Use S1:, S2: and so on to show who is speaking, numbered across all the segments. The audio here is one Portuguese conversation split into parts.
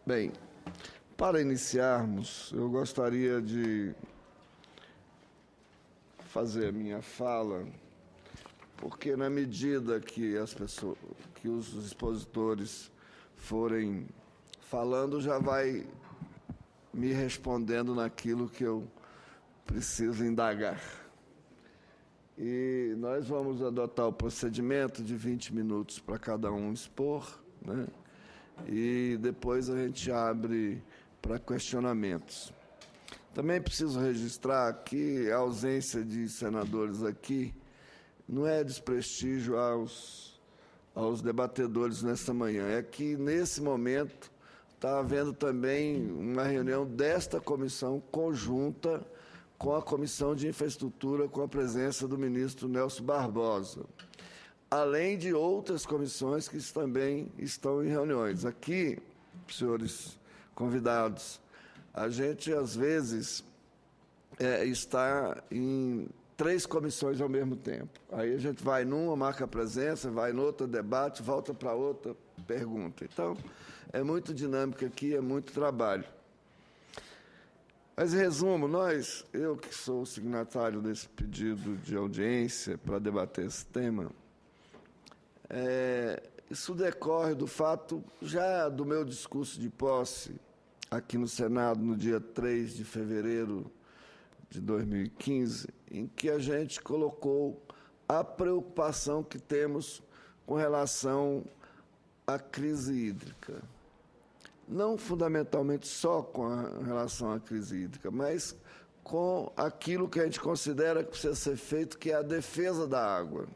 S1: Bem, para iniciarmos, eu gostaria de fazer a minha fala, porque na medida que os expositores forem falando, já vai me respondendo naquilo que eu preciso indagar. E nós vamos adotar o procedimento de 20 minutos para cada um expor, né? E depois a gente abre para questionamentos. Também preciso registrar que a ausência de senadores aqui não é desprestígio aos debatedores nesta manhã. É que, nesse momento, está havendo também uma reunião desta comissão conjunta com a Comissão de Infraestrutura, com a presença do ministro Nelson Barbosa, além de outras comissões que também estão em reuniões. Aqui, senhores convidados, a gente, às vezes, está em 3 comissões ao mesmo tempo. Aí a gente vai numa, marca a presença, vai noutra, debate, volta para outra, pergunta. Então, é muito dinâmico aqui, é muito trabalho. Mas, em resumo, eu que sou o signatário desse pedido de audiência para debater esse tema, isso decorre do fato, já do meu discurso de posse aqui no Senado, no dia 3 de fevereiro de 2015, em que a gente colocou a preocupação que temos com relação à crise hídrica. Não fundamentalmente só com relação à crise hídrica, mas com aquilo que a gente considera que precisa ser feito, que é a defesa da água.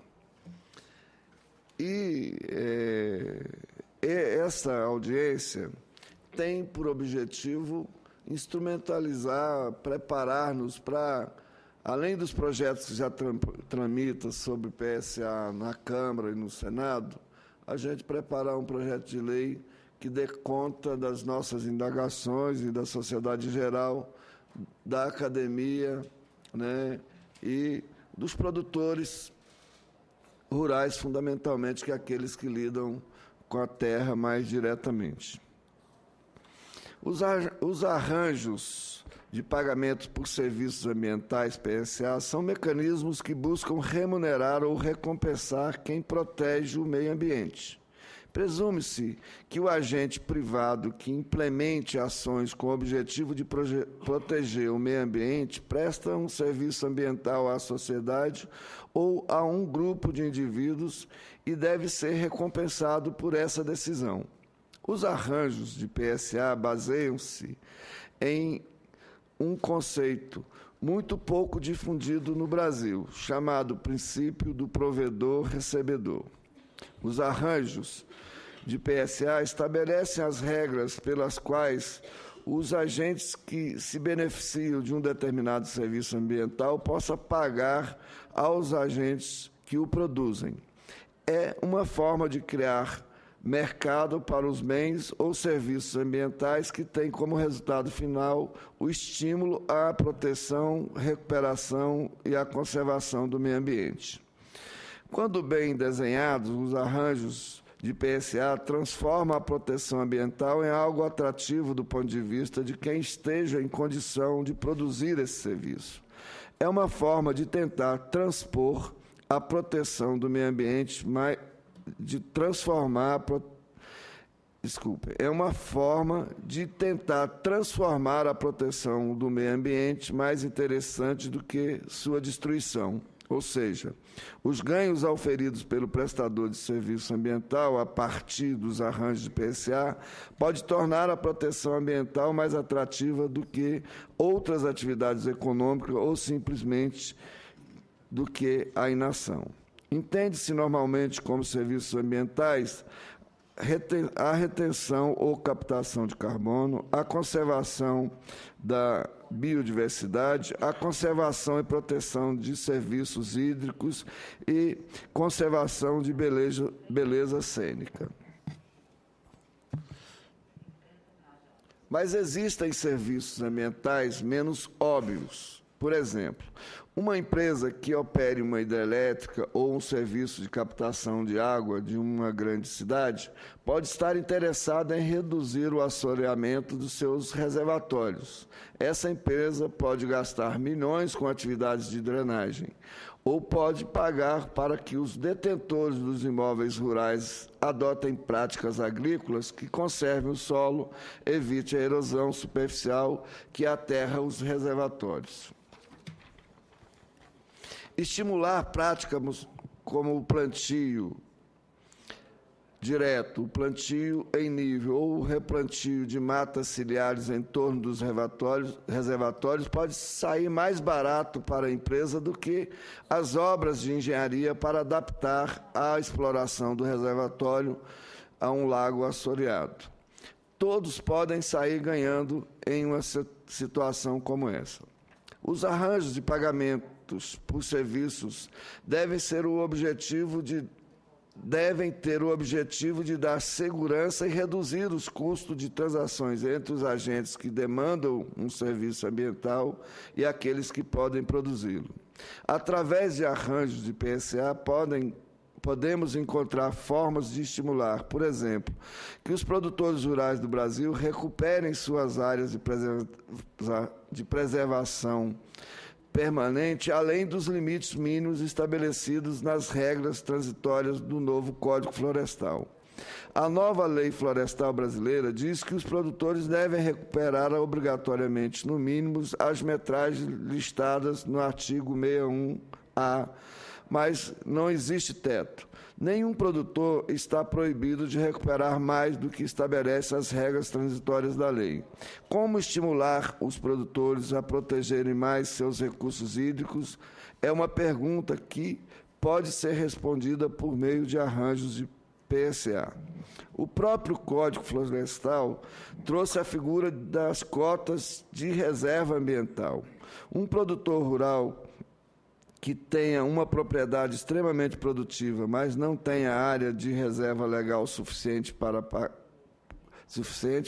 S1: E essa audiência tem por objetivo instrumentalizar, preparar-nos para, além dos projetos que já tramitam sobre PSA na Câmara e no Senado, a gente preparar um projeto de lei que dê conta das nossas indagações e da sociedade em geral, da academia, né, e dos produtores rurais, fundamentalmente, que é aqueles que lidam com a terra mais diretamente. Os arranjos de pagamento por serviços ambientais, PSA, são mecanismos que buscam remunerar ou recompensar quem protege o meio ambiente. Presume-se que o agente privado que implemente ações com o objetivo de proteger o meio ambiente presta um serviço ambiental à sociedade ou a um grupo de indivíduos e deve ser recompensado por essa decisão. Os arranjos de PSA baseiam-se em um conceito muito pouco difundido no Brasil, chamado princípio do provedor-recebedor. Os arranjos de PSA estabelecem as regras pelas quais os agentes que se beneficiam de um determinado serviço ambiental possam pagar aos agentes que o produzem. É uma forma de criar mercado para os bens ou serviços ambientais que tem como resultado final o estímulo à proteção, recuperação e à conservação do meio ambiente. Quando bem desenhados, os arranjos de PSA transformam a proteção ambiental em algo atrativo do ponto de vista de quem esteja em condição de produzir esse serviço. É uma forma de tentar transpor a proteção do meio ambiente, é uma forma de tentar transformar a proteção do meio ambiente mais interessante do que sua destruição. Ou seja, os ganhos auferidos pelo prestador de serviço ambiental a partir dos arranjos de PSA pode tornar a proteção ambiental mais atrativa do que outras atividades econômicas ou simplesmente do que a inação. Entende-se normalmente como serviços ambientais a retenção ou captação de carbono, a conservação da biodiversidade, a conservação e proteção de serviços hídricos e conservação de beleza cênica. Mas existem serviços ambientais menos óbvios Por exemplo, uma empresa que opere uma hidrelétrica ou um serviço de captação de água de uma grande cidade pode estar interessada em reduzir o assoreamento dos seus reservatórios. Essa empresa pode gastar milhões com atividades de drenagem, ou pode pagar para que os detentores dos imóveis rurais adotem práticas agrícolas que conservem o solo, evite a erosão superficial que aterra os reservatórios. Estimular práticas como o plantio direto, o plantio em nível ou o replantio de matas ciliares em torno dos reservatórios pode sair mais barato para a empresa do que as obras de engenharia para adaptar a exploração do reservatório a um lago assoreado. Todos podem sair ganhando em uma situação como essa. Os arranjos de pagamentos por serviços devem ter o objetivo de dar segurança e reduzir os custos de transações entre os agentes que demandam um serviço ambiental e aqueles que podem produzi-lo. Através de arranjos de PSA, podemos encontrar formas de estimular, por exemplo, que os produtores rurais do Brasil recuperem suas áreas de preservação permanente, além dos limites mínimos estabelecidos nas regras transitórias do novo Código Florestal. A nova Lei Florestal brasileira diz que os produtores devem recuperar obrigatoriamente, no mínimo, as metragens listadas no artigo 61A, mas não existe teto. Nenhum produtor está proibido de recuperar mais do que estabelece as regras transitórias da lei. Como estimular os produtores a protegerem mais seus recursos hídricos é uma pergunta que pode ser respondida por meio de arranjos de PSA. O próprio Código Florestal trouxe a figura das cotas de reserva ambiental. Um produtor rural que tenha uma propriedade extremamente produtiva, mas não tenha área de reserva legal suficiente,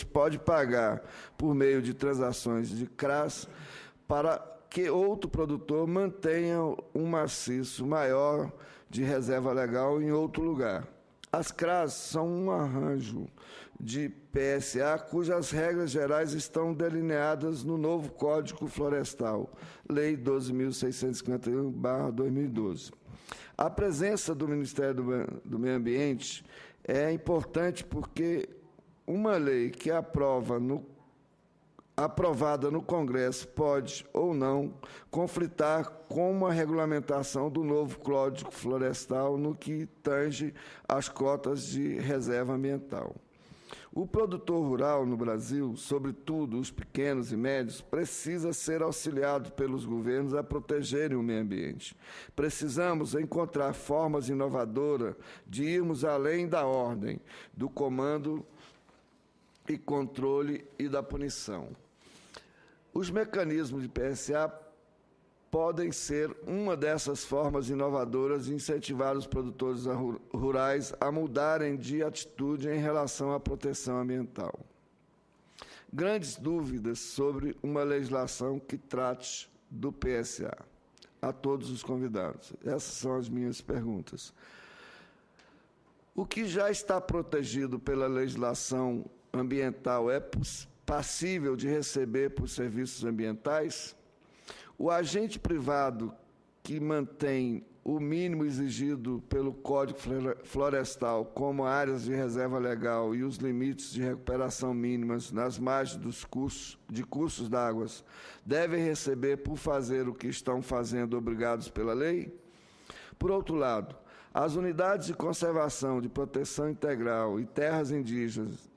S1: pode pagar por meio de transações de CRAS para que outro produtor mantenha um maciço maior de reserva legal em outro lugar. As CRAS são um arranjo de PSA cujas regras gerais estão delineadas no novo Código Florestal, Lei 12.651/2012. A presença do Ministério do Meio Ambiente é importante porque uma lei que é aprovada no Congresso pode ou não conflitar com uma regulamentação do novo Código Florestal no que tange às cotas de reserva ambiental. O produtor rural no Brasil, sobretudo os pequenos e médios, precisa ser auxiliado pelos governos a protegerem o meio ambiente. Precisamos encontrar formas inovadoras de irmos além da ordem, do comando e controle e da punição. Os mecanismos de PSA podem ser uma dessas formas inovadoras de incentivar os produtores rurais a mudarem de atitude em relação à proteção ambiental. Grandes dúvidas sobre uma legislação que trate do PSA. A todos os convidados. Essas são as minhas perguntas. O que já está protegido pela legislação ambiental é passível de receber por serviços ambientais? O agente privado que mantém o mínimo exigido pelo Código Florestal, como áreas de reserva legal e os limites de recuperação mínimas nas margens dos cursos d'água, devem receber por fazer o que estão fazendo obrigados pela lei? Por outro lado, as unidades de conservação, de proteção integral e terras indígenas,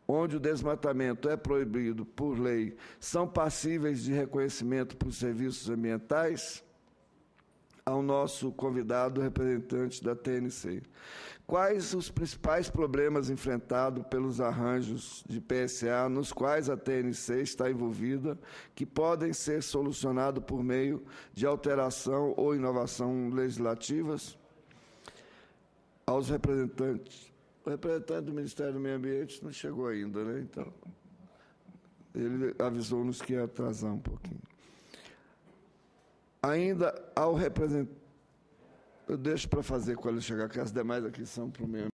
S1: onde o desmatamento é proibido por lei, são passíveis de reconhecimento por serviços ambientais? Ao nosso convidado, representante da TNC. Quais os principais problemas enfrentados pelos arranjos de PSA nos quais a TNC está envolvida, que podem ser solucionados por meio de alteração ou inovação legislativas? Aos representantes. O representante do Ministério do Meio Ambiente não chegou ainda, né? Então, ele avisou-nos que ia atrasar um pouquinho. Ainda ao representante... Eu deixo para fazer quando ele chegar, que as demais aqui são para o meio